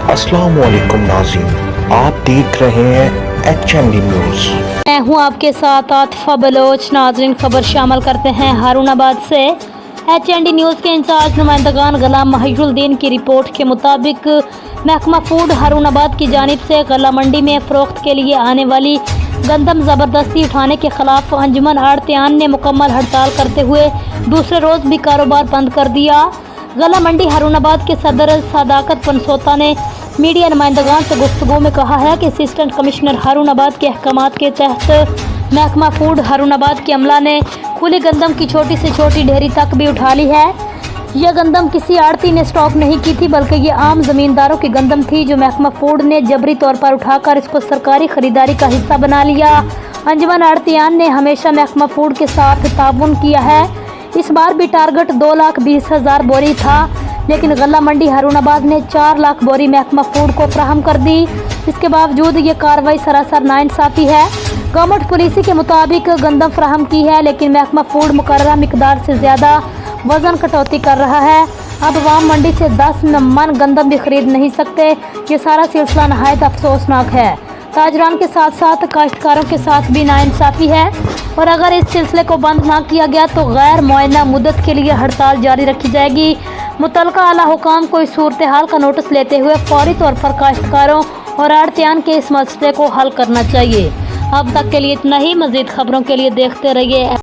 अस्सलाम वालेकुम नाज़रीन, आप देख रहे हैं HND न्यूज़। मैं हूं आपके साथ आतिफा बलोच। नाज़रीन, खबर शामिल करते हैं हारूनाबाद से। HND न्यूज़ के इंचार्ज नुमाइंदगान गुलाम महिजुद्दीन की रिपोर्ट के मुताबिक महकमा फूड हारूनाबाद की जानिब से गला मंडी में फ़रोख्त के लिए आने वाली गंदम ज़बरदस्ती उठाने के खिलाफ अंजुमन आड़तियान ने मुकम्मल हड़ताल करते हुए दूसरे रोज़ भी कारोबार बंद कर दिया। गला मंडी हारूनाबाद के सदर सदाकत पनसोता ने मीडिया नुमाइंदगान से गुफ्तगू में कहा है कि असिस्टेंट कमिश्नर हारूनाबाद के अहकामात के तहत महकमा फूड हारूनाबाद के अमला ने खुली गंदम की छोटी से छोटी ढेरी तक भी उठा ली है। यह गंदम किसी आड़ती ने स्टॉक नहीं की थी, बल्कि ये आम ज़मींदारों की गंदम थी जो महकमा फूड ने जबरी तौर पर उठाकर इसको सरकारी ख़रीदारी का हिस्सा बना लिया। अंजुमन आड़तियान ने हमेशा महकमा फूड के साथ ताउन किया है। इस बार भी टारगेट 2,20,000 बोरी था, लेकिन गला मंडी हारूनाबाद ने 4 लाख बोरी महकमा फूड को फराहम कर दी। इसके बावजूद ये कार्रवाई सरासर नाइंसाफ़ी है। गवर्नमेंट पॉलिसी के मुताबिक गंदम फराहम की है, लेकिन महकमा फूड मुकर्ररा मिकदार से ज़्यादा वज़न कटौती कर रहा है। अब आवाम मंडी से 10 मन गंदम भी खरीद नहीं सकते। ये सारा सिलसिला नहायत अफसोसनाक है। ताजरान के साथ साथ काश्तकारों के साथ भी नाइंसाफ़ी है, और अगर इस सिलसिले को बंद ना किया गया तो गैर मुअय्यना मुद्दत के लिए हड़ताल जारी रखी जाएगी। मुतल्लिका आला हुकाम को इस सूरत हाल का नोटिस लेते हुए फौरी तौर पर काश्तकारों और आड़तियान के इस मसले को हल करना चाहिए। अब तक के लिए इतना ही। मज़ीद खबरों के लिए देखते रहिए